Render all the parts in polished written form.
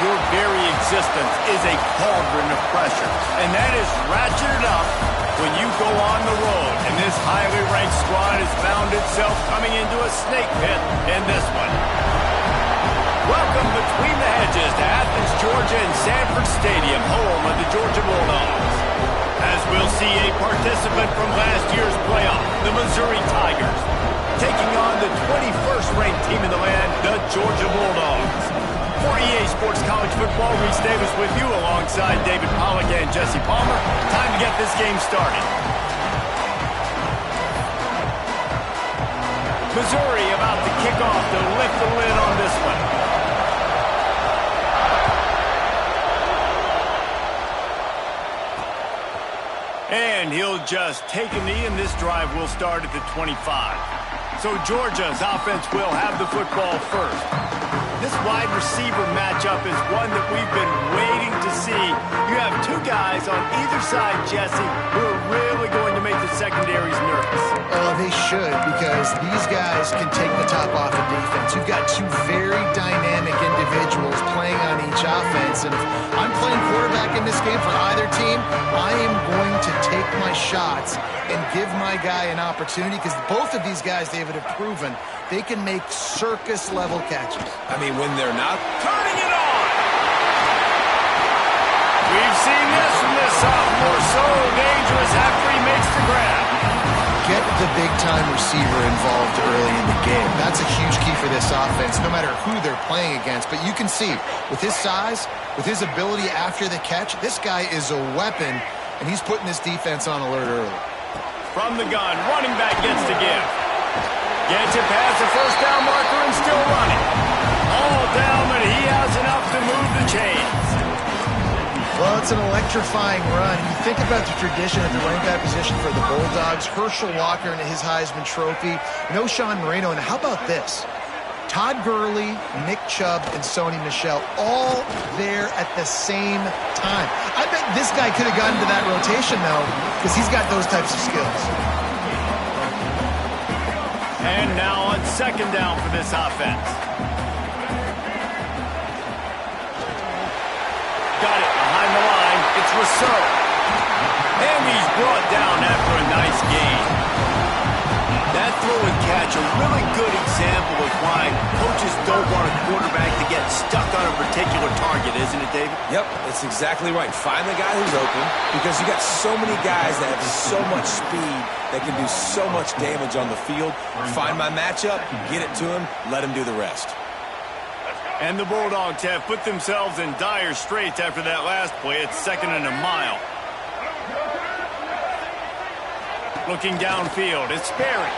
Your very existence is a cauldron of pressure, and that is ratcheted up when you go on the road. And this highly ranked squad has found itself coming into a snake pit in this one. Welcome between the hedges to Athens, Georgia and Sanford Stadium, home of the Georgia Bulldogs. As we'll see a participant from last year's playoff, the Missouri Tigers, taking on the 21st ranked team in the land, the Georgia Bulldogs. For EA Sports College Football, Reese Davis with you alongside David Pollack and Jesse Palmer. Time to get this game started. Missouri about to kick off to lift the lid on this one. And he'll just take a knee, and this drive will start at the 25. So Georgia's offense will have the football first. This wide receiver matchup is one that we've been waiting to see. You have two guys on either side, Jesse, who are really going to make the secondaries nervous. Oh, they should, because these guys can take the top off of defense. You've got two very dynamic individuals playing on each offense, and if I'm playing quarterback in this game for either team, I am going to take my shots and give my guy an opportunity, because both of these guys, David, have proven they can make circus-level catches. I mean, when they're not Turning it on! We've seen this from this sophomore. So dangerous after he makes the grab. Get the big-time receiver involved early in the game. That's a huge key for this offense, no matter who they're playing against. But you can see, with his size, with his ability after the catch, this guy is a weapon, and he's putting this defense on alert early. From the gun, running back gets to give. Gets it past the first down marker and still running. All down, but he has enough to move the chains. Well, it's an electrifying run. You think about the tradition at the running back position for the Bulldogs. Herschel Walker and his Heisman Trophy. No Sean Moreno. And how about this? Todd Gurley, Nick Chubb, and Sony Michel all there at the same time. I bet this guy could have gotten to that rotation, though, because he's got those types of skills. And now on second down for this offense. Got it behind the line. It's Rousseau. And he's brought down after a nice gain. That throw and catch, a really good example of why coaches don't want a quarterback to get stuck on a particular target, isn't it, David? Yep, it's exactly right. Find the guy who's open, because you got so many guys that have so much speed that can do so much damage on the field. Find my matchup, get it to him, let him do the rest. And the Bulldogs have put themselves in dire straits after that last play. It's second and a mile. Looking downfield, it's Sperry.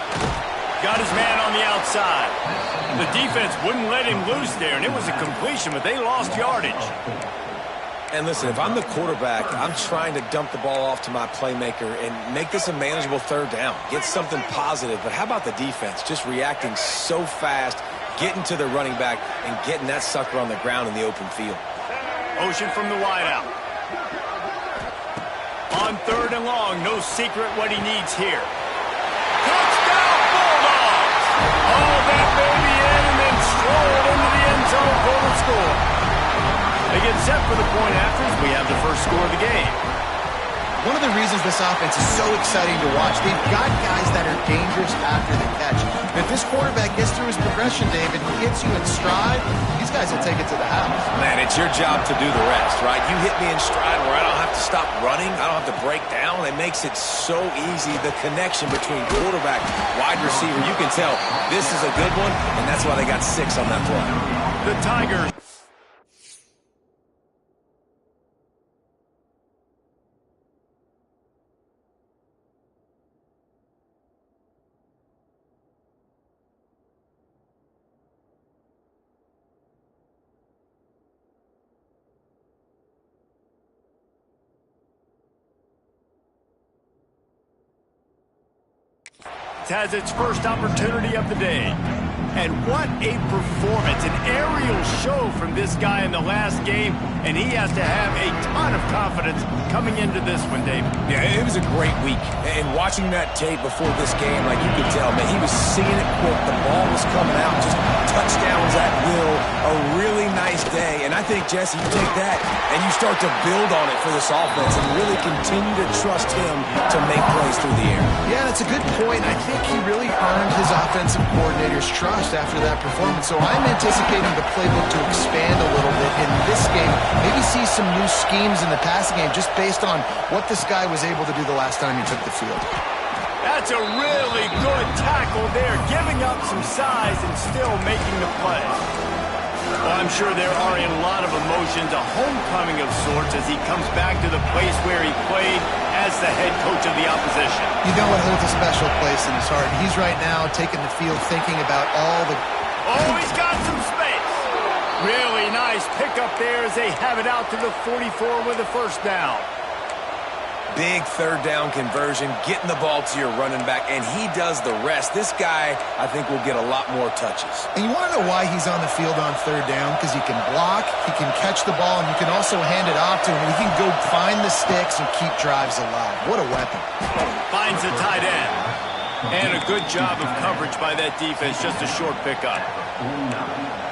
Got his man on the outside. The defense wouldn't let him loose there, and it was a completion, but they lost yardage. And listen, if I'm the quarterback, I'm trying to dump the ball off to my playmaker and make this a manageable third down. Get something positive. But how about the defense? Just reacting so fast, getting to the running back, and getting that sucker on the ground in the open field. Motion from the wideout. On third and long, no secret what he needs here. Touchdown, Bulldogs! Oh, that baby in and then strolled into the end zone for the score. They get set for the point after as we have the first score of the game. One of the reasons this offense is so exciting to watch, they've got guys that are dangerous after the catch. And if this quarterback gets through his progression, David, he hits you in stride, these guys will take it to the house. Man, it's your job to do the rest, right? You hit me in stride where I don't have to stop running. I don't have to break down. It makes it so easy. The connection between quarterback, wide receiver, you can tell this is a good one, and that's why they got 6 on that play. The Tigers. Has its first opportunity of the day. And what a performance, an aerial show from this guy in the last game, and he has to have a ton of confidence coming into this one, David. Yeah, it was a great week. And watching that tape before this game, like you could tell, man, he was seeing it quick. The ball was coming out, just touchdowns at will. A really nice day. And I think, Jesse, you take that and you start to build on it for this offense and really continue to trust him to make plays through the air. Yeah, that's a good point. I think he really earned his offensive coordinator's trust after that performance. So I'm anticipating the playbook to expand a little bit in this game. Maybe see some new schemes in the passing game just based on what this guy was able to do the last time he took the field. That's a really good tackle there, giving up some size and still making the play. Well, I'm sure there are a lot of emotions, a homecoming of sorts as he comes back to the place where he played as the head coach of the opposition. You know what holds a special place in his heart. He's right now taking the field thinking about all the... Oh, he's got some space. Really nice pickup there as they have it out to the 44 with a first down. Big third down conversion, getting the ball to your running back, and he does the rest. This guy, I think, will get a lot more touches. And you want to know why he's on the field on third down? Because he can block, he can catch the ball, and you can also hand it off to him. He can go find the sticks and keep drives alive. What a weapon. Finds the tight end. And a good job of coverage by that defense, just a short pickup.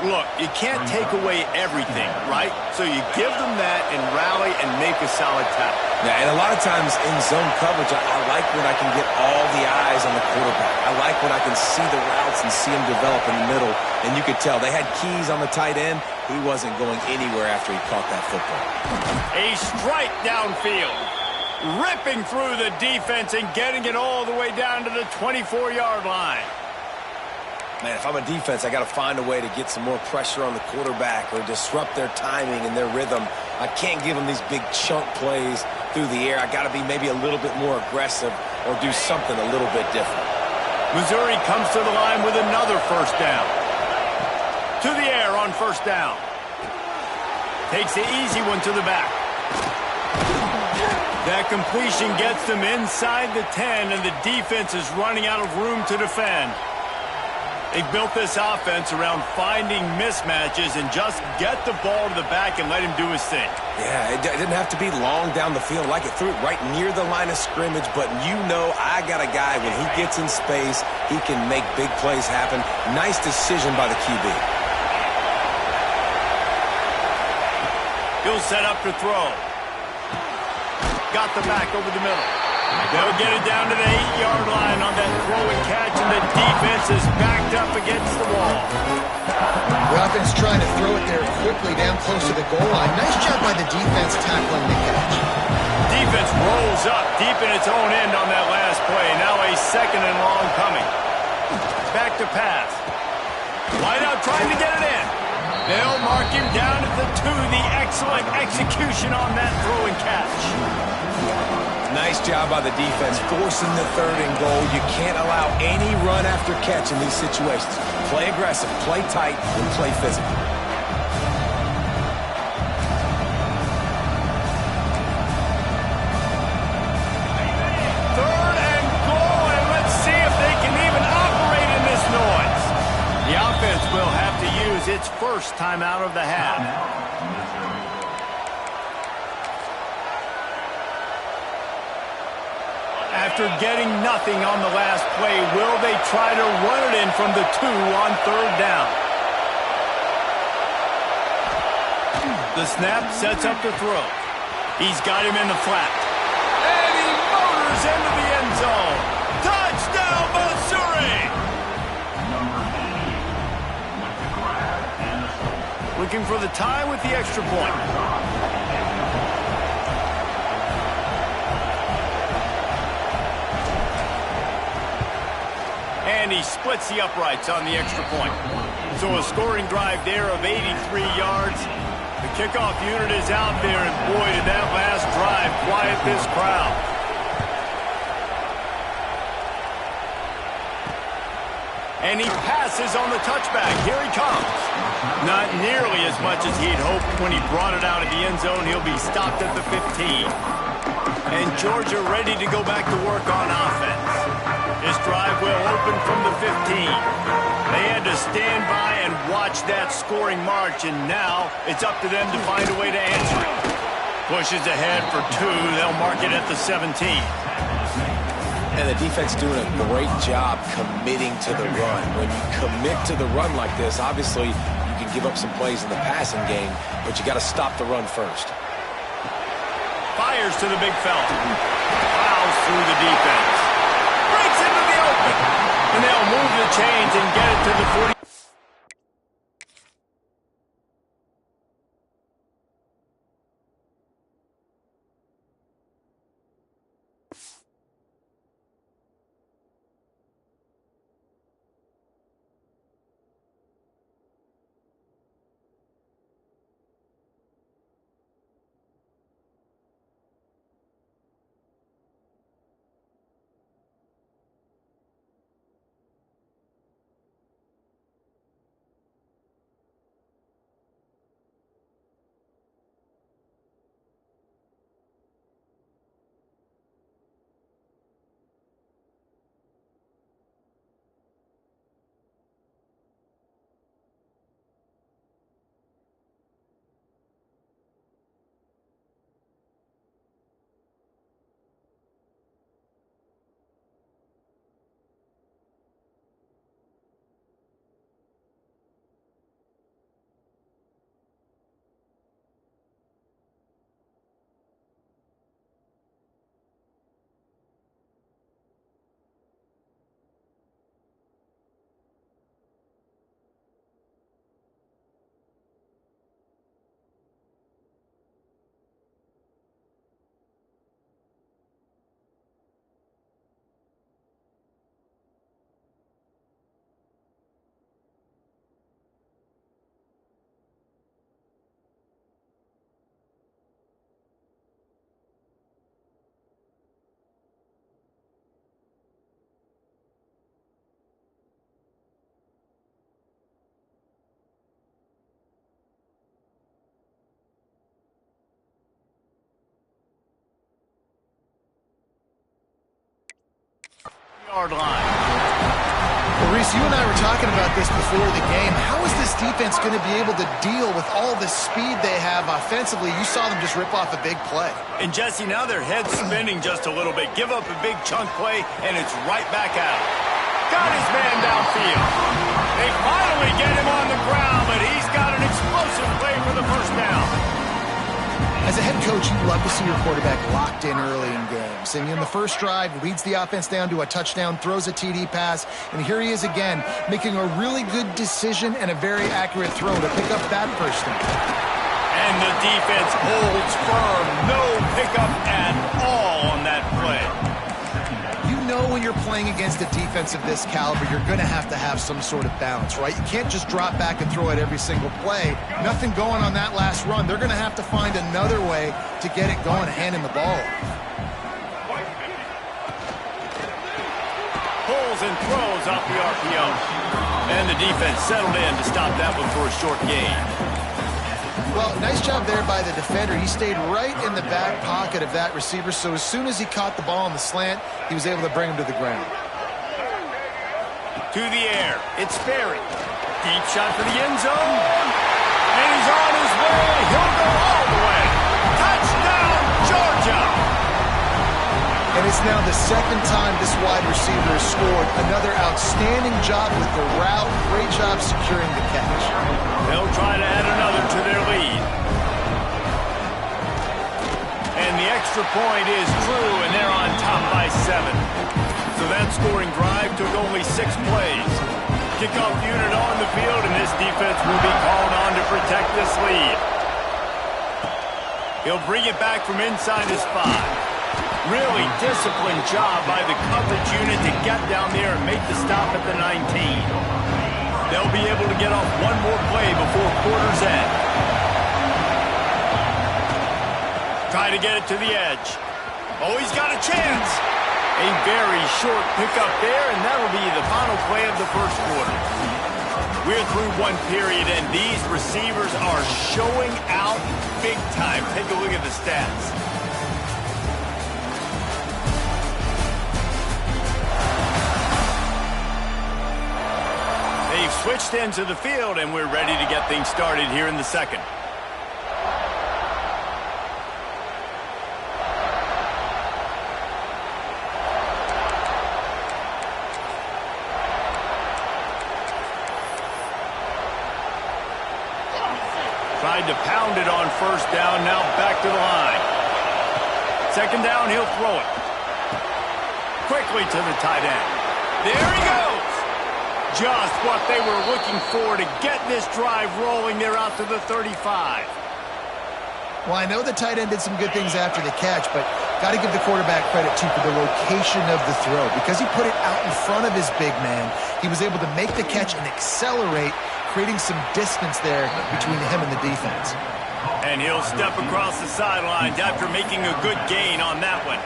Look, you can't take away everything, right? So you give them that and rally and make a solid tackle. Yeah, and a lot of times in zone coverage, I like when I can get all the eyes on the quarterback. I like when I can see the routes and see him develop in the middle. And you could tell they had keys on the tight end. He wasn't going anywhere after he caught that football. A strike downfield. Ripping through the defense and getting it all the way down to the 24-yard line. Man, if I'm a defense, I got to find a way to get some more pressure on the quarterback or disrupt their timing and their rhythm. I can't give them these big chunk plays through the air. I got to be maybe a little bit more aggressive or do something a little bit different. Missouri comes to the line with another first down. To the air on first down. Takes the easy one to the back. That completion gets them inside the 10, and the defense is running out of room to defend. They've built this offense around finding mismatches and just get the ball to the back and let him do his thing. Yeah, it didn't have to be long down the field. Like it threw it right near the line of scrimmage, but you know I got a guy, when he gets in space, he can make big plays happen. Nice decision by the QB. He'll set up to throw. Got the back over the middle. They'll get it down to the 8-yard line on that throw and catch, and the defense is backed up against the wall. The offense trying to throw it there quickly down close to the goal line. Nice job by the defense tackling the catch. Defense rolls up deep in its own end on that last play. Now a second and long coming. Back to pass. Wide out trying to get it in. They'll mark him down at the 2. The excellent execution on that throw and catch. Nice job by the defense, forcing the third and goal. You can't allow any run after catch in these situations. Play aggressive, play tight, and play physical. Third and goal, and let's see if they can even operate in this noise. The offense will have to use its first timeout of the half. After getting nothing on the last play, will they try to run it in from the 2 on third down? The snap sets up to throw. He's got him in the flat. And he motors into the end zone. Touchdown, Missouri! Looking for the tie with the extra point. And he splits the uprights on the extra point. So a scoring drive there of 83 yards. The kickoff unit is out there, and boy, did that last drive quiet this crowd. And he passes on the touchback. Here he comes. Not nearly as much as he'd hoped when he brought it out of the end zone. He'll be stopped at the 15. And Georgia ready to go back to work on offense. This drive will open from the 15. They had to stand by and watch that scoring march, and now it's up to them to find a way to answer it. Pushes ahead for 2. They'll mark it at the 17. And the defense doing a great job committing to the run. When you commit to the run like this, obviously you can give up some plays in the passing game, but you got to stop the run first. Fires to the big fella. Plows through the defense. Breaks into the open. And they'll move the chains and get it to the 40. Yard line. Well, Reese, you and I were talking about this before the game. How is this defense going to be able to deal with all the speed they have offensively? You saw them just rip off a big play. And Jesse, now their head's spinning just a little bit. Give up a big chunk play, and it's right back out. Got his man downfield. They finally get him on the ground, but he's got an explosive play for the first down. As a head coach, you love to see your quarterback locked in early in games. And in the first drive, leads the offense down to a touchdown, throws a TD pass, and here he is again, making a really good decision and a very accurate throw to pick up that first down. And the defense holds firm. No pickup at all on that play. You know when you're playing against a defense of this caliber, you're going to have some sort of balance, right? You can't just drop back and throw it every single play. Nothing going on that last run. They're going to have to find another way to get it going and hand him the ball. Pulls and throws off the RPO. And the defense settled in to stop that one for a short gain. Well, nice job there by the defender. He stayed right in the back pocket of that receiver, so as soon as he caught the ball on the slant, he was able to bring him to the ground. To the air, it's Ferry. Deep shot for the end zone. And he's on his way. He'll go all the way. Touchdown, Georgia! And it's now the second time this wide receiver has scored. Another outstanding job with the route. Great job securing the catch. They'll try to add another to their lead. And the extra point is true, and they're on top by 7. So that scoring drive took only 6 plays. Kickoff unit on the field, and this defense will be called on to protect this lead. He'll bring it back from inside his 5. Really disciplined job by the coverage unit to get down there and make the stop at the 19. They'll be able to get off one more play before quarter's end. Try to get it to the edge. Oh, he's got a chance. A very short pickup there, and that'll be the final play of the first quarter. We're through one period, and these receivers are showing out big time. Take a look at the stats. switched ends of the field, and we're ready to get things started here in the second. Tried to pound it on first down, now back to the line. Second down, he'll throw it. Quickly to the tight end. There he goes! Just what they were looking for to get this drive rolling. They're out to the 35. Well, I know the tight end did some good things after the catch, but got to give the quarterback credit, too, for the location of the throw. Because he put it out in front of his big man, he was able to make the catch and accelerate, creating some distance there between him and the defense. And he'll step across the sidelines after making a good gain on that one.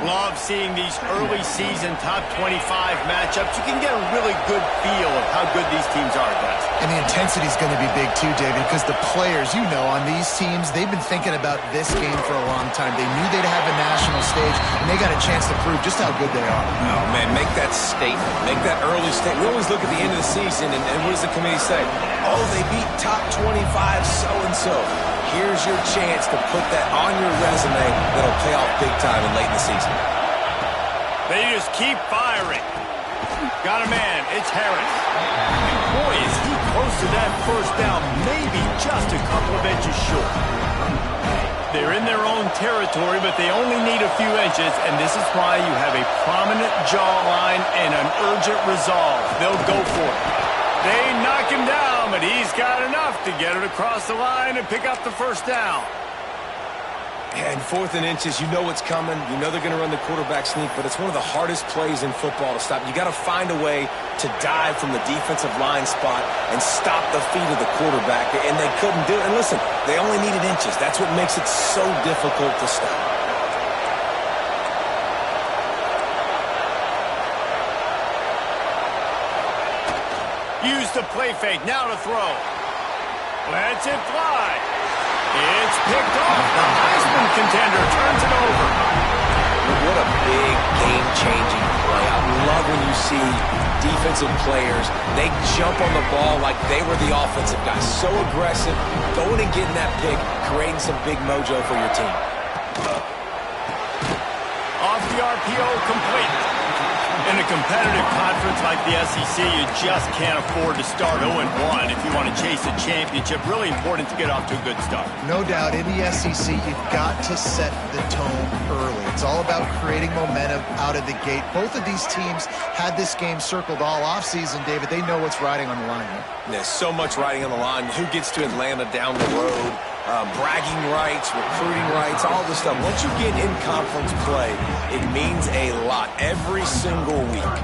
Love seeing these early season top 25 matchups. You can get a really good feel of how good these teams are, guys. And the intensity is going to be big too, David, because the players, you know, on these teams, they've been thinking about this game for a long time. They knew they'd have a national stage, and they got a chance to prove just how good they are. Oh, man, make that statement. Make that early statement. We always look at the end of the season, and what does the committee say? Oh, they beat top 25 so-and-so. Here's your chance to put that on your resume that'll pay off big time and late in the season. They just keep firing. Got a man. It's Harris. Boy, is he close to that first down. Maybe just a couple of inches short. They're in their own territory, but they only need a few inches, and this is why you have a prominent jawline and an urgent resolve. They'll go for it. They knock him down, but he's got enough to get it across the line and pick up the first down. And 4th and inches, you know what's coming. You know they're going to run the quarterback sneak, but it's one of the hardest plays in football to stop. You got to find a way to dive from the defensive line spot and stop the feet of the quarterback, and they couldn't do it. And listen, they only needed inches. That's what makes it so difficult to stop. Use the play fake, now to throw. Lets it fly. It's picked off. The Heisman contender turns it over. What a big game-changing play. I love when you see defensive players, they jump on the ball like they were the offensive guys. So aggressive, going and getting that pick, creating some big mojo for your team. Off the RPO, complete. In a competitive conference like the SEC, you just can't afford to start 0-1 if you want to chase a championship. Really important to get off to a good start. No doubt, in the SEC, you've got to set the tone early. It's all about creating momentum out of the gate. Both of these teams had this game circled all offseason, David. They know what's riding on the line here. There's so much riding on the line. Who gets to Atlanta down the road? Bragging rights, recruiting rights, all this stuff. Once you get in conference play, it means a lot every single week.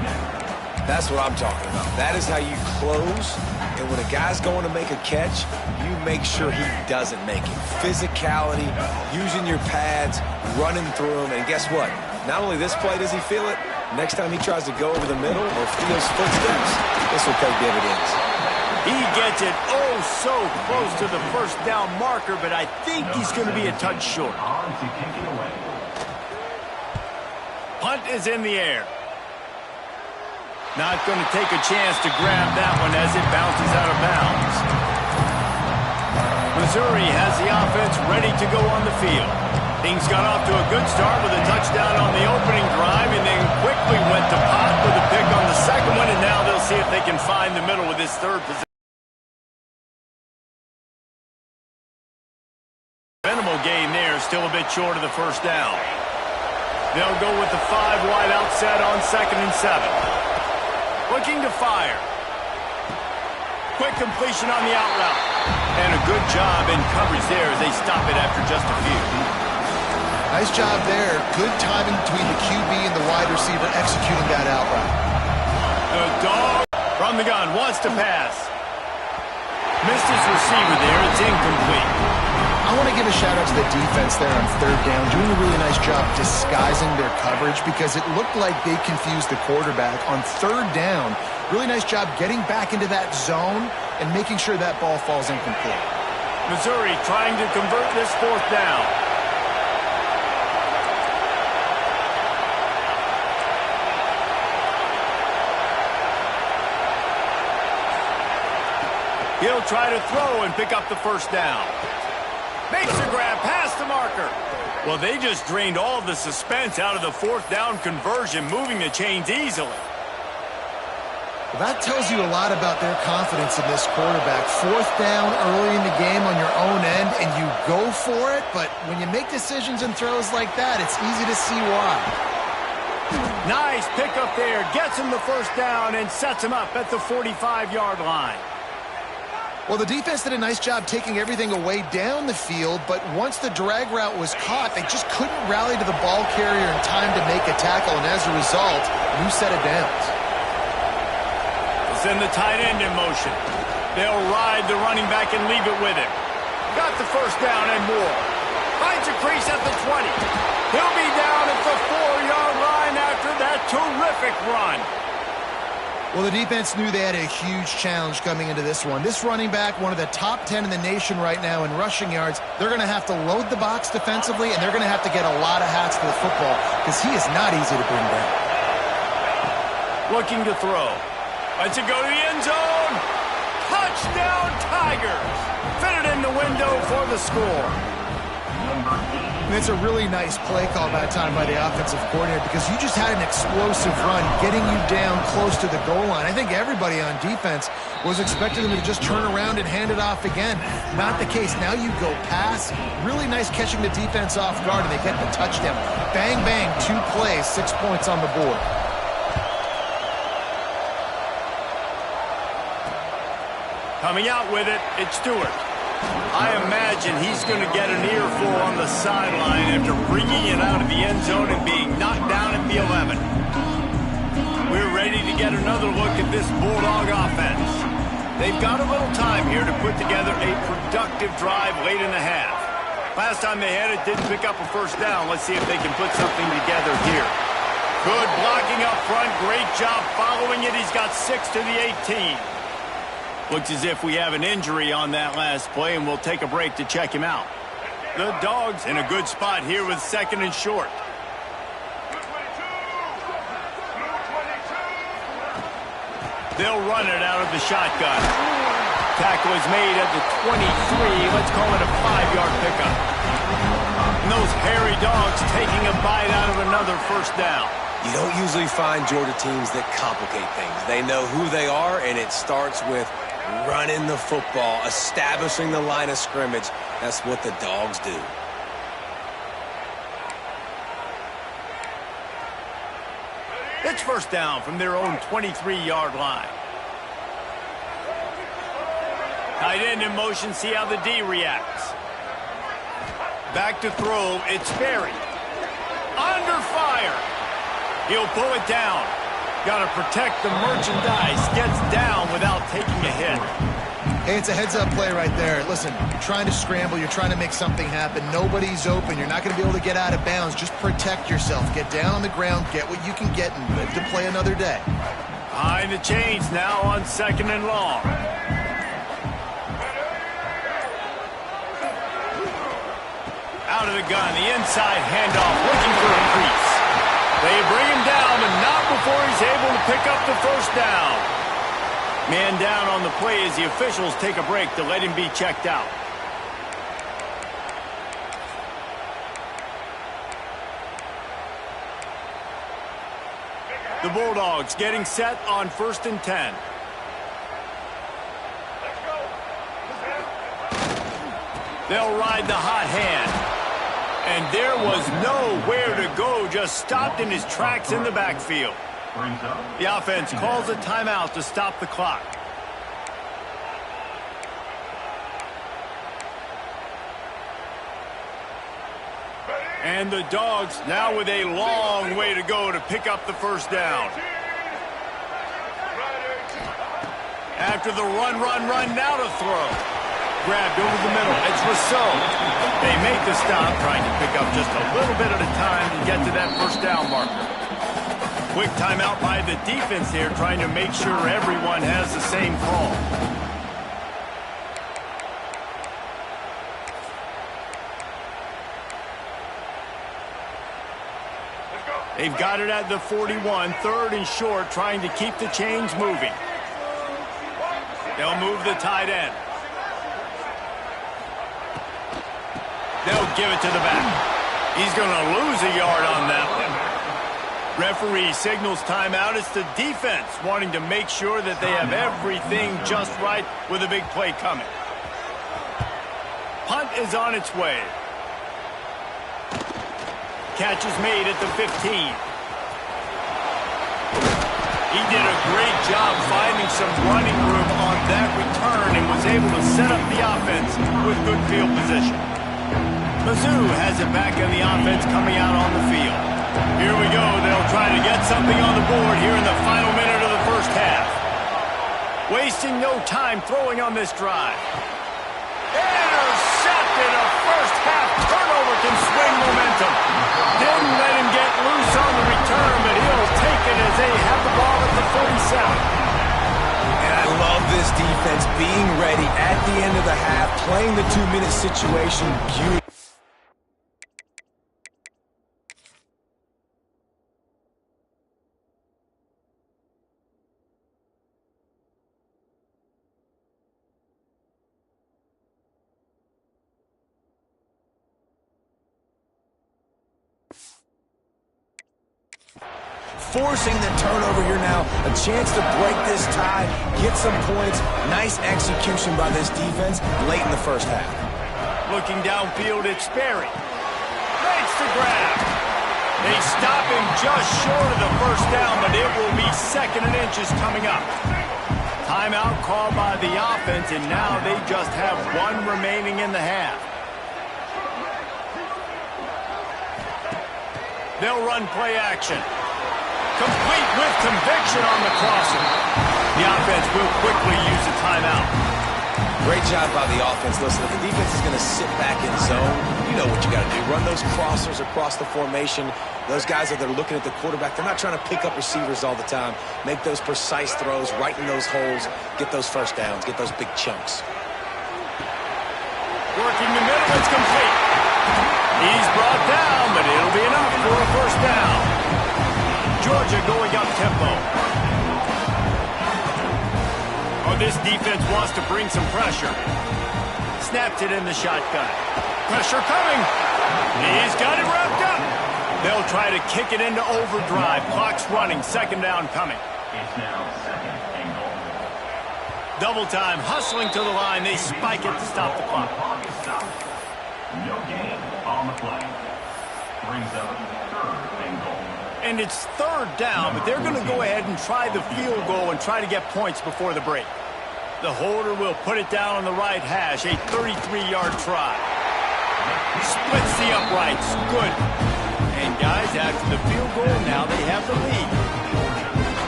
That's what I'm talking about. That is how you close. And when a guy's going to make a catch, you make sure he doesn't make it. Physicality, using your pads, running through them. And guess what? Not only this play does he feel it, next time he tries to go over the middle or feels footsteps, this will pay dividends. He gets it oh so close to the first down marker, but I think he's going to be a touch short. Punt is in the air. Not going to take a chance to grab that one as it bounces out of bounds. Missouri has the offense ready to go on the field. Things got off to a good start with a touchdown on the opening drive and then quickly went to pot with a pick on the second one, and now they'll see if they can find the middle with this third possession. Minimal gain there, still a bit short of the first down. They'll go with the 5 wide out set on 2nd and 7. Looking to fire. Quick completion on the out route. And a good job in coverage there as they stop it after just a few. Nice job there. Good timing between the QB and the wide receiver executing that out route. The dog from the gun wants to pass. Missed his receiver there. It's incomplete. I want to give a shout-out to the defense there on 3rd down, doing a really nice job disguising their coverage because it looked like they confused the quarterback on 3rd down. Really nice job getting back into that zone and making sure that ball falls incomplete. Missouri trying to convert this 4th down. try to throw and pick up the first down. Makes a grab past the marker. Well, they just drained all the suspense out of the fourth down conversion, moving the chains easily. Well, that tells you a lot about their confidence in this quarterback. Fourth down early in the game on your own end, and you go for it, but when you make decisions and throws like that, it's easy to see why. Nice pickup there. Gets him the first down and sets him up at the 45-yard line. Well, the defense did a nice job taking everything away down the field, but once the drag route was caught, they just couldn't rally to the ball carrier in time to make a tackle, and as a result, new set of downs. Send the tight end in motion. They'll ride the running back and leave it with him. Got the first down and more. Finds a crease at the 20. He'll be down at the 4-yard line after that terrific run. Well, the defense knew they had a huge challenge coming into this one. This running back, one of the top 10 in the nation right now in rushing yards, they're going to have to load the box defensively, and they're going to have to get a lot of hats to the football because he is not easy to bring down. Looking to throw. Lets it go to the end zone. Touchdown, Tigers. Fit it in the window for the score. And it's a really nice play call that time by the offensive coordinator because you just had an explosive run getting you down close to the goal line. I think everybody on defense was expecting them to just turn around and hand it off again. Not the case. Now you go pass. Really nice catching the defense off guard, and they get the touchdown. Bang, bang, 2 plays, 6 points on the board. Coming out with it, it's Stewart. I imagine he's going to get an earful on the sideline after bringing it out of the end zone and being knocked down at the 11. We're ready to get another look at this Bulldog offense. They've got a little time here to put together a productive drive late in the half. Last time they had it, didn't pick up a first down. Let's see if they can put something together here. Good blocking up front. Great job following it. He's got 6 to the 18. Looks as if we have an injury on that last play, and we'll take a break to check him out. The Dogs in a good spot here with 2nd and short. They'll run it out of the shotgun. Tackle is made at the 23. Let's call it a 5-yard pickup. And those hairy Dogs taking a bite out of another first down. You don't usually find Georgia teams that complicate things. They know who they are, and it starts with running the football, establishing the line of scrimmage. That's what the Dogs do. It's first down from their own 23-yard line. Tight end in motion, see how the D reacts. Back to throw, it's Ferry. Under fire. He'll pull it down. Got to protect the merchandise. Gets down without taking a hit. Hey, it's a heads-up play right there. Listen, you're trying to scramble. You're trying to make something happen. Nobody's open. You're not going to be able to get out of bounds. Just protect yourself. Get down on the ground. Get what you can get and live to play another day. Behind the chains now on 2nd and long. Out of the gun. The inside handoff. Looking for a crease. They bring him down, but not before he's able to pick up the first down. Man down on the play as the officials take a break to let him be checked out. The Bulldogs getting set on 1st and 10. They'll ride the hot hand. And there was nowhere to go, just stopped in his tracks in the backfield. The offense calls a timeout to stop the clock. And the Dogs now with a long way to go to pick up the first down. After the run, now to throw. Grabbed over the middle. It's Rousseau. They make the stop, trying to pick up just a little bit at a time to get to that first down marker. Quick timeout by the defense here, trying to make sure everyone has the same call. They've got it at the 41, 3rd and short, trying to keep the chains moving. They'll move the tight end. give it to the back. He's going to lose a yard on that one. Referee signals timeout. It's the defense wanting to make sure that they have everything just right with a big play coming. Punt is on its way. Catch is made at the 15. He did a great job finding some running room on that return and was able to set up the offense with good field position. Mizzou has it back in the offense coming out on the field. Here we go. They'll try to get something on the board here in the final minute of the first half. Wasting no time throwing on this drive. Intercepted. A first half turnover can swing momentum. Didn't let him get loose on the return, but he'll take it as they have the ball at the 47. And I love this defense being ready at the end of the half, playing the 2-minute situation beautifully. Forcing the turnover here now. A chance to break this tie, get some points. Nice execution by this defense late in the first half. Looking downfield, it's Sperry. Makes the grab. They stop him just short of the first down, but it will be 2nd and inches coming up. Timeout called by the offense, and now they just have one remaining in the half. They'll run play action. Complete with conviction on the crosser. The offense will quickly use a timeout. Great job by the offense. Listen, if the defense is going to sit back in zone, you know what you got to do. Run those crossers across the formation. Those guys that are looking at the quarterback, they're not trying to pick up receivers all the time. Make those precise throws, right in those holes, get those first downs, get those big chunks. Working the middle, it's complete. He's brought down, but it'll be enough for a first down. Georgia going up tempo. Oh, this defense wants to bring some pressure. Snapped it in the shotgun. Pressure coming. He's got it wrapped up. They'll try to kick it into overdrive. Clock's running. 2nd down coming. It's now 2nd and goal. Double time. Hustling to the line. They spike it to stop the clock. No gain on the play. Brings up 3rd and goal. And it's 3rd down, but they're going to go ahead and try the field goal and try to get points before the break. The holder will put it down on the right hash, a 33-yard try. Splits the uprights. Good. And, guys, after the field goal, now they have the lead.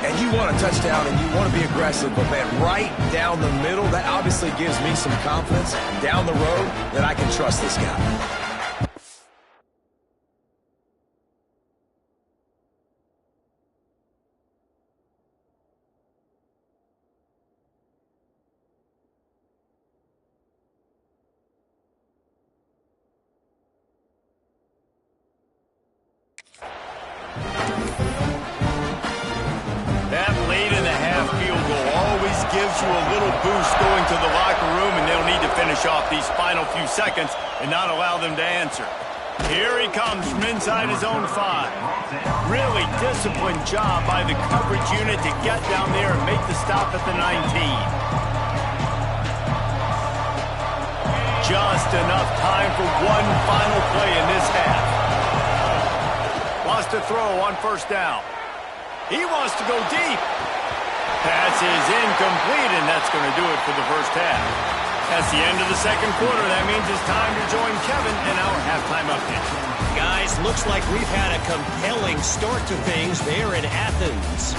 And you want a touchdown and you want to be aggressive, but, man, right down the middle, that obviously gives me some confidence down the road that I can trust this guy. That late in the half field goal always gives you a little boost going to the locker room, and they'll need to finish off these final few seconds and not allow them to answer. Here he comes from inside his own 5. Really disciplined job by the coverage unit to get down there and make the stop at the 19. Just enough time for one final play in this half. Wants to throw on 1st down. He wants to go deep. Pass is incomplete, and that's going to do it for the first half. That's the end of the 2nd quarter. That means it's time to join Kevin in our halftime update. Guys, looks like we've had a compelling start to things there in Athens.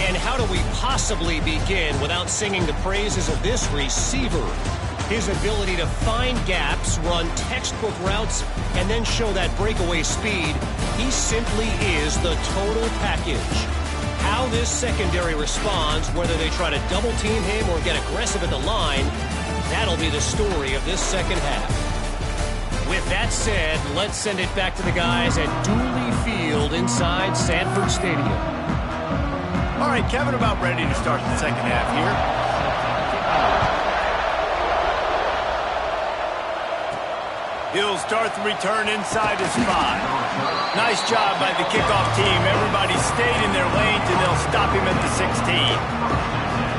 And how do we possibly begin without singing the praises of this receiver? His ability to find gaps, run textbook routes, and then show that breakaway speed. He simply is the total package. How this secondary responds, whether they try to double team him or get aggressive at the line, that'll be the story of this 2nd half. With that said, let's send it back to the guys at Dooley Field inside Sanford Stadium. All right, Kevin, about ready to start the 2nd half here. He'll start the return inside his 5. Nice job by the kickoff team. Everybody stayed in their lanes, and they'll stop him at the 16.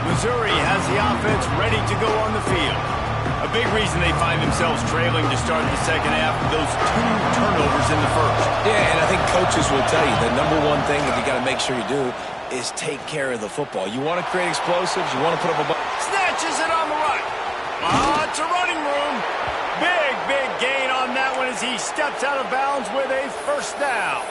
Missouri has the offense ready to go on the field. A big reason they find themselves trailing to start the second half with those 2 turnovers in the first. Yeah, and I think coaches will tell you the number one thing that you got to make sure you do is take care of the football. You want to create explosives. You want to put up a... Snatches it on the run. Lots of running room. Big gain on that one as he steps out of bounds with a first down.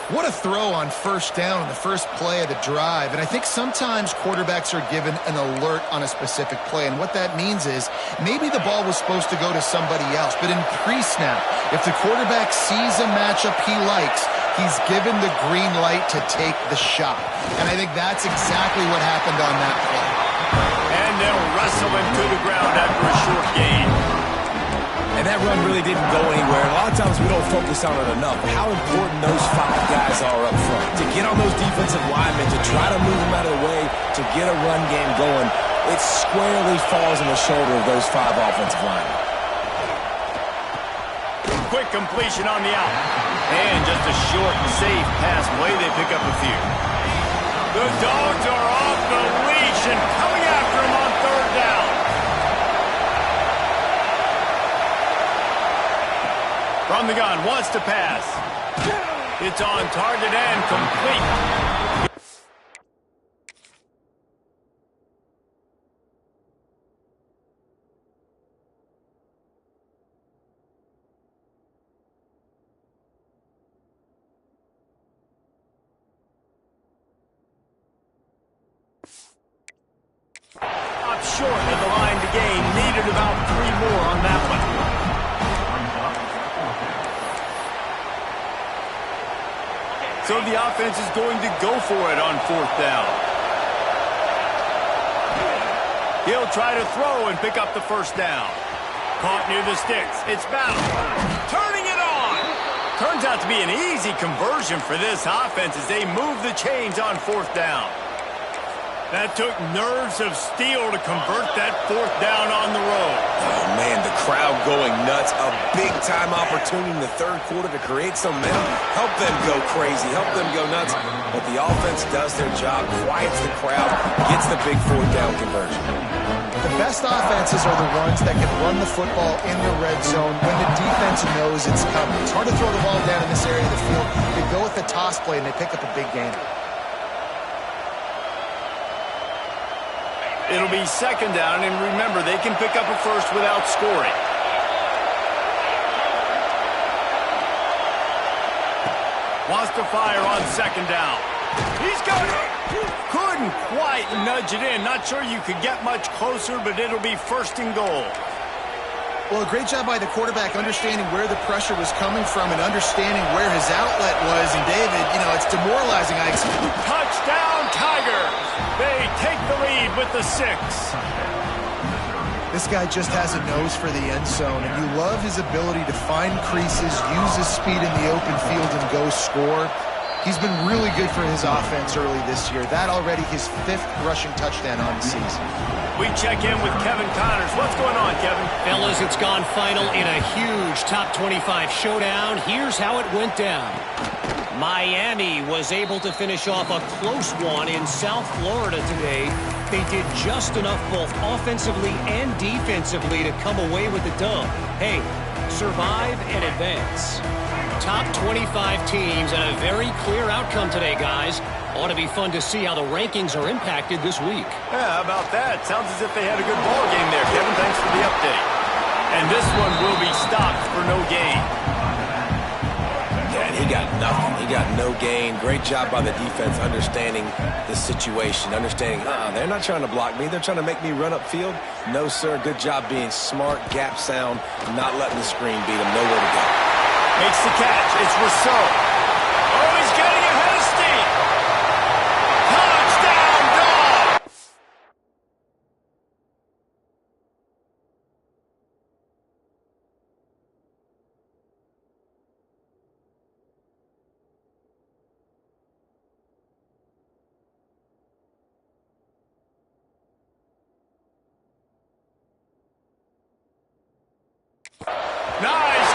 What a throw on first down on the first play of the drive. And I think sometimes quarterbacks are given an alert on a specific play. And what that means is maybe the ball was supposed to go to somebody else. But in pre-snap, if the quarterback sees a matchup he likes, he's given the green light to take the shot. And I think that's exactly what happened on that play. And they'll wrestle him to the ground after a short gain. And that run really didn't go anywhere. A lot of times we don't focus on it enough. How important those 5 guys are up front. To get on those defensive linemen, to try to move them out of the way, to get a run game going, it squarely falls on the shoulder of those 5 offensive linemen. Quick completion on the out. And just a short and safe pass play. They pick up a few. The Dogs are off the leash and coming after him on third down. From the gun, wants to pass. It's on target and complete. Up short of the line to gain. Needed about 3 more on that one. So the offense is going to go for it on fourth down. He'll try to throw and pick up the first down. Caught near the sticks. It's bounced. Turning it on. Turns out to be an easy conversion for this offense as they move the chains on fourth down. That took nerves of steel to convert that fourth down on the road. Oh, man, the crowd going nuts. A big-time opportunity in the third quarter to create some momentum. Help them go crazy. Help them go nuts. But the offense does their job, quiets the crowd, gets the big fourth down conversion. The best offenses are the ones that can run the football in the red zone when the defense knows it's coming. It's hard to throw the ball down in this area of the field. They go with the toss play, and they pick up a big gain. It'll be second down, and remember, they can pick up a first without scoring. Wants to fire on second down. He's got it. Couldn't quite nudge it in. Not sure you could get much closer, but it'll be first and goal. Well, a great job by the quarterback understanding where the pressure was coming from and understanding where his outlet was. And David, you know, it's demoralizing. Touchdown, Tigers! They take the lead with the 6. This guy just has a nose for the end zone, and you love his ability to find creases, use his speed in the open field, and go score. He's been really good for his offense early this year. That already his 5th rushing touchdown on the season. We check in with Kevin Connors. What's going on, Kevin? Fellas, it's gone final in a huge top 25 showdown. Here's how it went down. Miami was able to finish off a close one in South Florida today. They did just enough both offensively and defensively to come away with the dub. Hey, survive and advance. Top 25 teams and a very clear outcome today, guys. Ought to be fun to see how the rankings are impacted this week. Yeah, how about that? Sounds as if they had a good ball game there, Kevin. Thanks for the update. And this one will be stopped for no gain. Yeah, and he got nothing. He got no gain. Great job by the defense understanding the situation, understanding, they're not trying to block me. They're trying to make me run upfield. No, sir. Good job being smart, gap sound, not letting the screen beat him. Nowhere to go. Makes the catch. It's Rousseau. Oh, he's getting ahead of steam. Touchdown, dog! Nice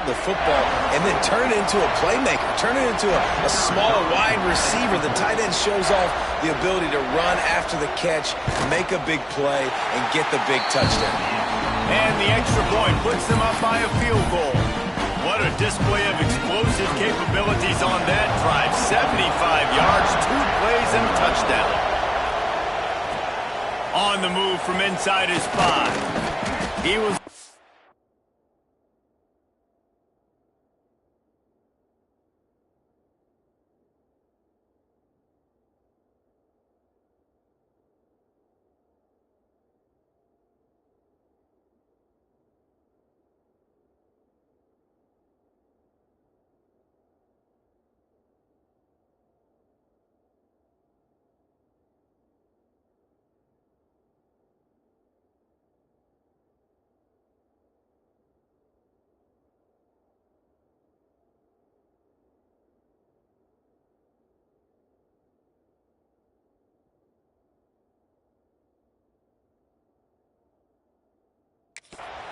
the football and then turn it into a playmaker, turn it into a small wide receiver. The tight end shows off the ability to run after the catch, make a big play, and get the big touchdown. And the extra point puts them up by a field goal. What a display of explosive capabilities on that drive. 75 yards, 2 plays, and a touchdown. On the move from inside his 5. He was...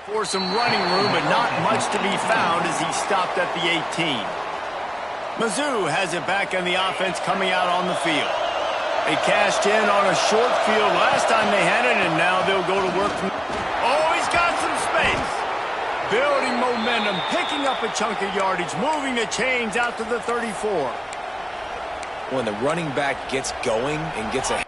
for some running room, but not much to be found as he stopped at the 18. Mizzou has it back on the offense coming out on the field. They cashed in on a short field last time they had it, and now they'll go to work from... Oh, he's got some space. Building momentum, picking up a chunk of yardage, moving the chains out to the 34. When the running back gets going and gets a...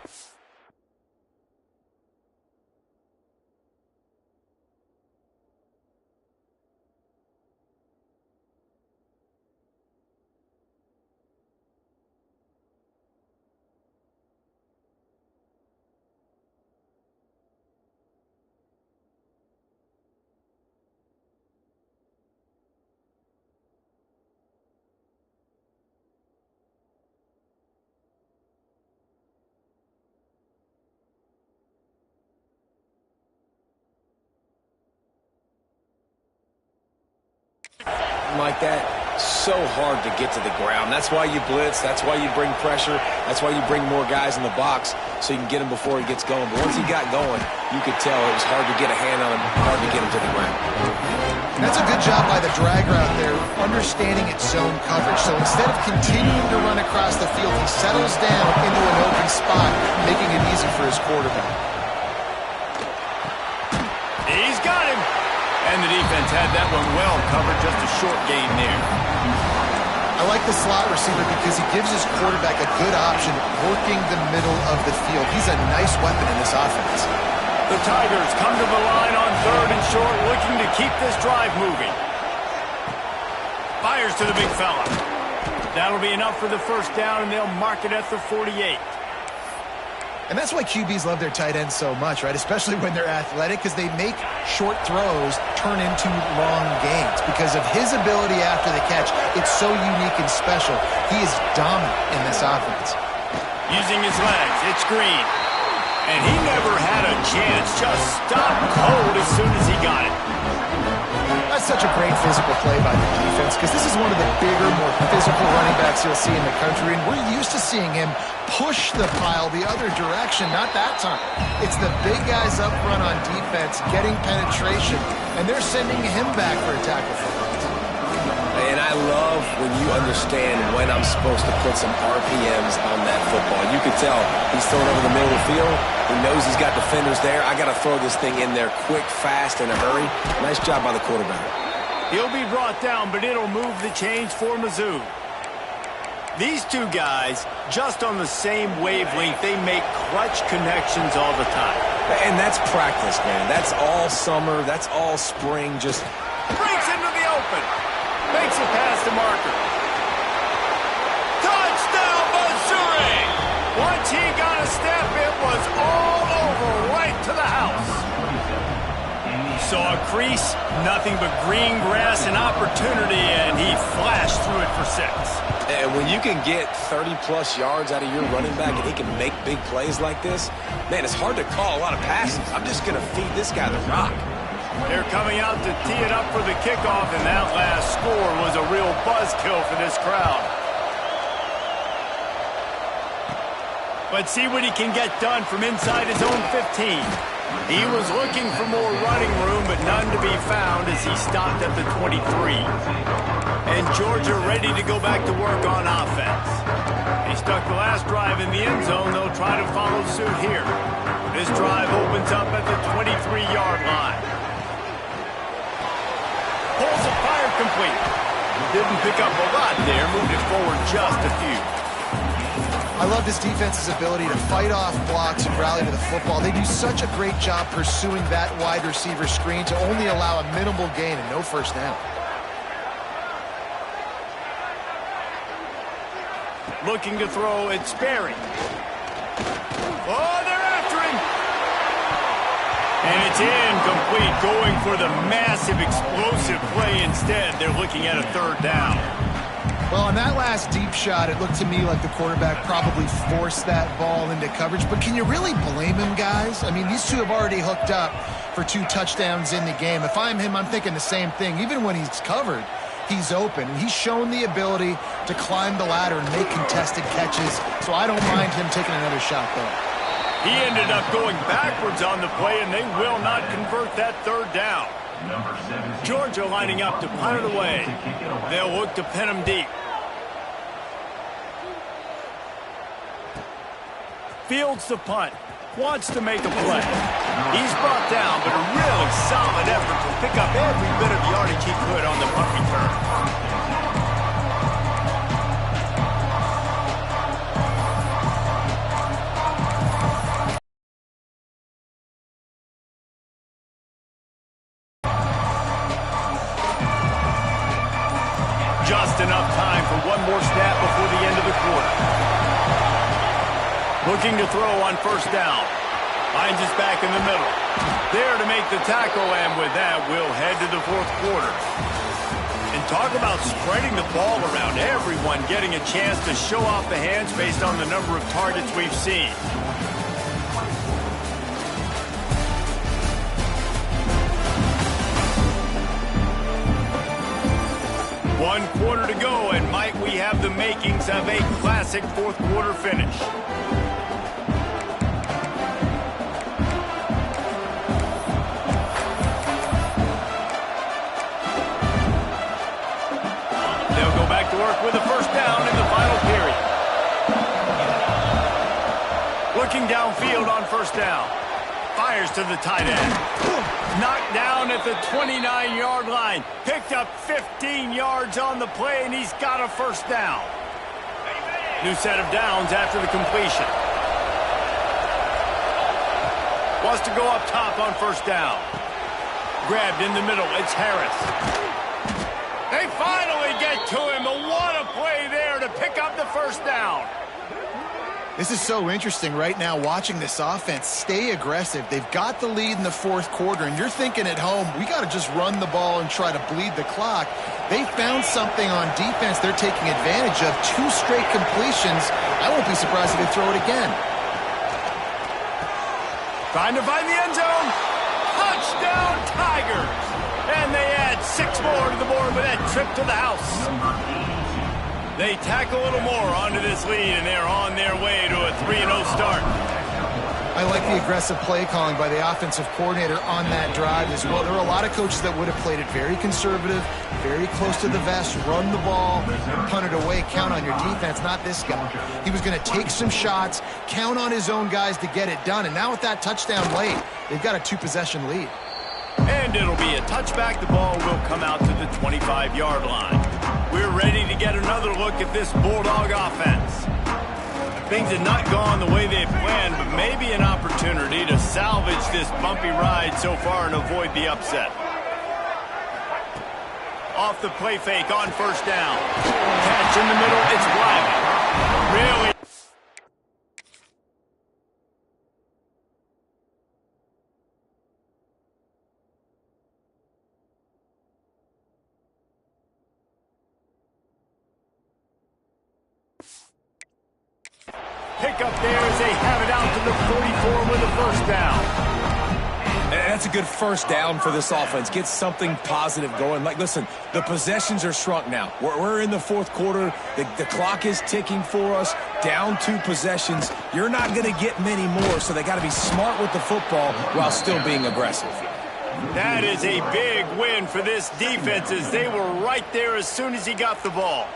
like that, so hard to get to the ground. That's why you blitz. That's why you bring pressure. That's why you bring more guys in the box so you can get him before he gets going. But once he got going, you could tell it was hard to get a hand on him, hard to get him to the ground. That's a good job by the drag route there, understanding its zone coverage. So instead of continuing to run across the field, he settles down into an open spot, making it easy for his quarterback. He's got him. And the defense had that one well covered, just a short gain there. I like the slot receiver because he gives his quarterback a good option working the middle of the field. He's a nice weapon in this offense. The Tigers come to the line on 3rd and short, looking to keep this drive moving. Fires to the big fella. That'll be enough for the first down, and they'll mark it at the 48. And that's why QBs love their tight ends so much, right? Especially when they're athletic, because they make short throws turn into long gains. Because of his ability after the catch, it's so unique and special. He is dominant in this offense. Using his legs, it's Green. And he never had a chance, just stopped cold as soon as he got it. That's such a great physical play by the defense, because this is one of the bigger, more physical running backs you'll see in the country, and we're used to seeing him push the pile the other direction. Not that time. It's the big guys up front on defense getting penetration, and they're sending him back for a tackle for loss. And I love when you understand when I'm supposed to put some RPMs on that football. You can tell he's throwing over the middle of the field. He knows he's got defenders there. I got to throw this thing in there quick, fast, in a hurry. Nice job by the quarterback. He'll be brought down, but it'll move the chains for Mizzou. These two guys, just on the same wavelength, they make clutch connections all the time. And that's practice, man. That's all summer. That's all spring. Just breaks into the open. Makes it past the marker. Touchdown, Missouri! Once he got a step, it was all over, right to the house. Saw a crease, nothing but green grass and opportunity, and he flashed through it for 6. And when you can get 30-plus yards out of your running back and he can make big plays like this, man, it's hard to call a lot of passes. I'm just going to feed this guy the rock. They're coming out to tee it up for the kickoff, and that last score was a real buzzkill for this crowd. But see what he can get done from inside his own 15. He was looking for more running room, but none to be found as he stopped at the 23. And Georgia ready to go back to work on offense. He stuck the last drive in the end zone. They'll try to follow suit here. This drive opens up at the 23-yard line. Pulls it, fired complete. Didn't pick up a lot there, moved it forward just a few. I love this defense's ability to fight off blocks and rally to the football. They do such a great job pursuing that wide receiver screen to only allow a minimal gain and no first down. Looking to throw, it's Sperry. Oh, they're after him! And it's incomplete, going for the massive explosive play instead. They're looking at a third down. Well, on that last deep shot, it looked to me like the quarterback probably forced that ball into coverage. But can you really blame him, guys? I mean, these two have already hooked up for 2 touchdowns in the game. If I'm him, I'm thinking the same thing. Even when he's covered, he's open. He's shown the ability to climb the ladder and make contested catches. So I don't mind him taking another shot there. He ended up going backwards on the play, and they will not convert that third down. Georgia lining up to punt it away. They'll look to pin him deep. Fields the punt. Wants to make a play. He's brought down, but a really solid effort to pick up every bit of yardage he could on the punt return. Just enough time for one more snap before the end of the quarter. Looking to throw on first down. Finds his back in the middle. There to make the tackle, and with that, we'll head to the fourth quarter. And talk about spreading the ball around. Everyone getting a chance to show off the hands based on the number of targets we've seen. One quarter to go, and might we have the makings of a classic fourth quarter finish. They'll go back to work with a first down in the final period. Looking downfield on first down. Fires to the tight end. Knocked down at the 29-yard line. Picked up 15 yards on the play, and he's got a first down. New set of downs after the completion. Wants to go up top on first down. Grabbed in the middle. It's Harris. They finally get to him. But what a play there to pick up the first down. This is so interesting right now, watching this offense stay aggressive. They've got the lead in the fourth quarter, and you're thinking at home, we got to just run the ball and try to bleed the clock. They found something on defense they're taking advantage of. 2 straight completions. I won't be surprised if they throw it again. Trying to find the end zone. Touchdown, Tigers. And they add 6 more to the board with that trip to the house. They tack a little more onto this lead, and they're on their way to a 3-0 start. I like the aggressive play calling by the offensive coordinator on that drive as well. There are a lot of coaches that would have played it very conservative, very close to the vest, run the ball, and punt it away, count on your defense, not this guy. He was going to take some shots, count on his own guys to get it done, and now with that touchdown late, they've got a 2-possession lead. And it'll be a touchback. The ball will come out to the 25-yard line. We're ready to get another look at this Bulldog offense. Things have not gone the way they planned, but maybe an opportunity to salvage this bumpy ride so far and avoid the upset. Off the play fake on first down. Catch in the middle, it's Black. Really? Pick up there as they have it out to the 44 with a first down. And that's a good first down for this offense. Get something positive going. Like, listen, the possessions are shrunk now. We're in the fourth quarter. The clock is ticking for us. Down 2 possessions. You're not going to get many more, so they got to be smart with the football while still being aggressive. That is a big win for this defense as they were right there as soon as he got the ball.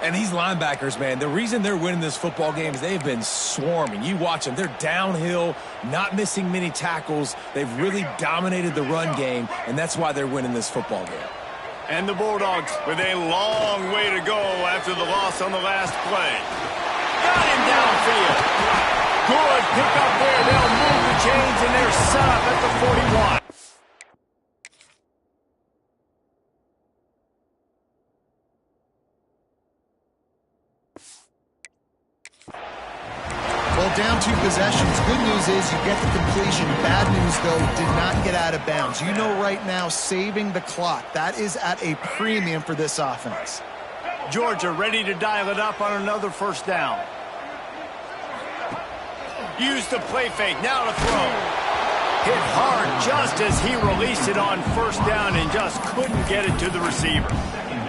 And these linebackers, man, the reason they're winning this football game is they've been swarming. You watch them. They're downhill, not missing many tackles. They've really dominated the run game, and that's why they're winning this football game. And the Bulldogs with a long way to go after the loss on the last play. Got him downfield. Good pick up there. They'll move the chains, and they're set up at the 41. Well, down 2 possessions. Good news is you get the completion. Bad news, though, did not get out of bounds. You know right now, saving the clock. That is at a premium for this offense. Georgia ready to dial it up on another first down. Use the play fake. Now to throw. Hit hard just as he released it on first down and just couldn't get it to the receiver.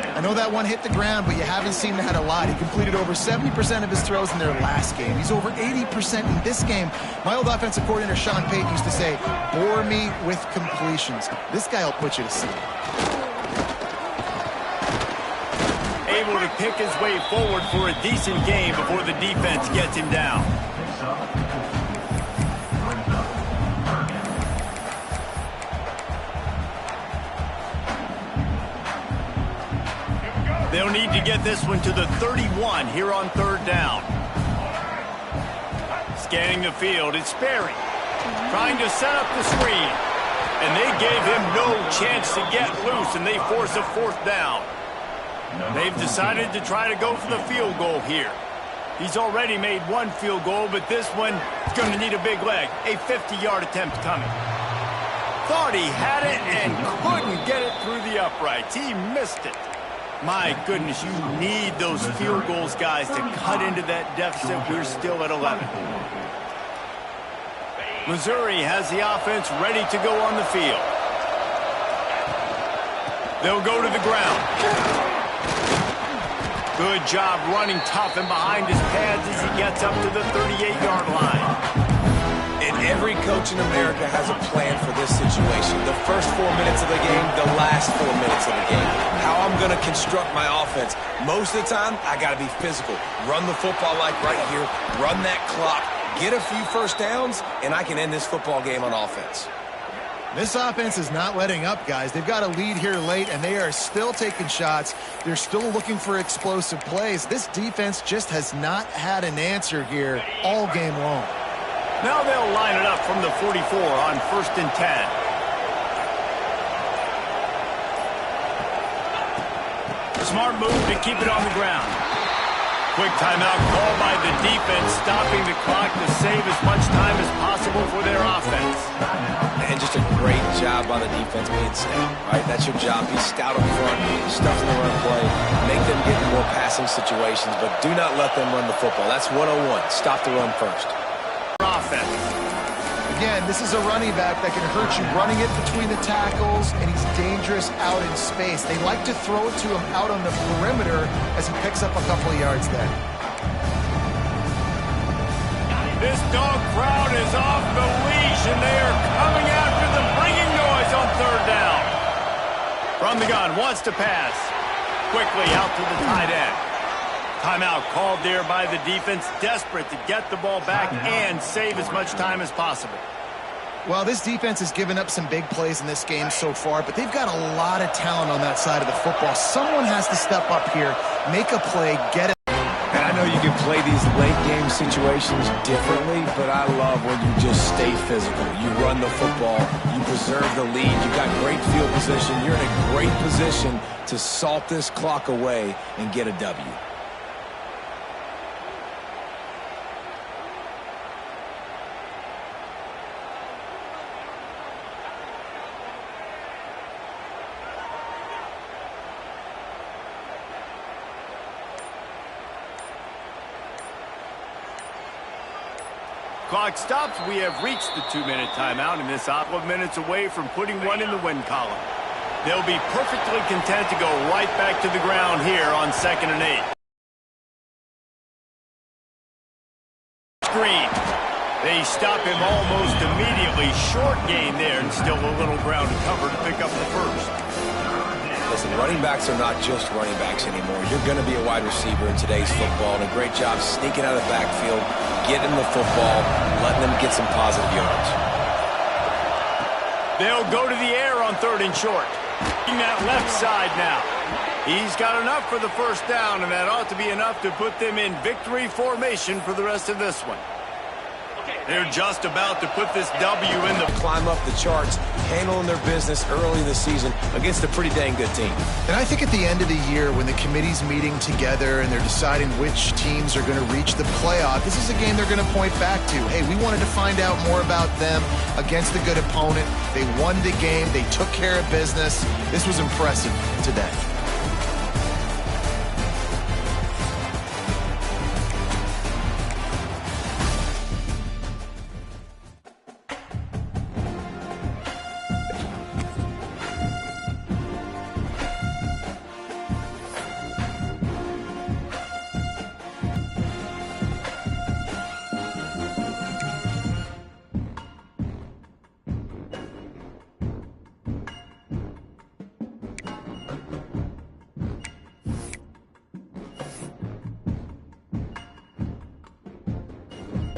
I know that one hit the ground, but you haven't seen that a lot. He completed over 70% of his throws in their last game. He's over 80% in this game. My old offensive coordinator, Sean Payton, used to say, bore me with completions. This guy will put you to sleep. Able to pick his way forward for a decent game before the defense gets him down. They'll need to get this one to the 31 here on third down. Scanning the field, it's Sperry. Trying to set up the screen. And they gave him no chance to get loose, and they force a fourth down. They've decided to try to go for the field goal here. He's already made 1 field goal, but this one is going to need a big leg. A 50-yard attempt coming. Thought he had it and couldn't get it through the uprights. He missed it. My goodness, you need those field goals, guys, to cut into that deficit. We're still at 11. Missouri has the offense ready to go on the field. They'll go to the ground. Good job running tough and behind his pads as he gets up to the 38-yard line. And every coach in America has a plan for this situation. The first 4 minutes of the game, the last 4 minutes of the game. How I'm going to construct my offense. Most of the time, I got to be physical. Run the football like right here. Run that clock. Get a few first downs, and I can end this football game on offense. This offense is not letting up, guys. They've got a lead here late, and they are still taking shots. They're still looking for explosive plays. This defense just has not had an answer here all game long. Now they'll line it up from the 44 on 1st and 10. Smart move to keep it on the ground. Quick timeout called by the defense, stopping the clock to save as much time as possible for their offense. And just a great job by the defense being stout, right? That's your job. Be stout up front, stuff in the run play, make them get in more passing situations, but do not let them run the football. That's 101. Stop the run first. Offense. Again, this is a running back that can hurt you running it between the tackles, and he's dangerous out in space. They like to throw it to him out on the perimeter as he picks up a couple of yards there. This dog crowd is off the leash, and they are coming after them, bringing noise on third down. From the gun, wants to pass. Quickly out to the tight end. Timeout called there by the defense, desperate to get the ball back and save as much time as possible. Well, this defense has given up some big plays in this game so far, but they've got a lot of talent on that side of the football. Someone has to step up here, make a play, get it. And I know you can play these late game situations differently, but I love when you just stay physical. You run the football, you preserve the lead, you got great field position, you're in a great position to salt this clock away and get a W. clock stops, we have reached the 2-minute timeout, and this couple of minutes away from putting one in the win column. They'll be perfectly content to go right back to the ground here on 2nd and 8. Screen. They stop him almost immediately. Short gain there, and still a little ground to cover to pick up the first. Listen, running backs are not just running backs anymore. You're going to be a wide receiver in today's football, and a great job sneaking out of the backfield, getting the football, letting them get some positive yards. They'll go to the air on 3rd and short. In that left side now. He's got enough for the first down, and that ought to be enough to put them in victory formation for the rest of this one. They're just about to put this W in the... Climb up the charts, handling their business early in the season against a pretty dang good team. And I think at the end of the year, when the committee's meeting together and they're deciding which teams are going to reach the playoff, this is a game they're going to point back to. Hey, we wanted to find out more about them against a good opponent. They won the game. They took care of business. This was impressive today.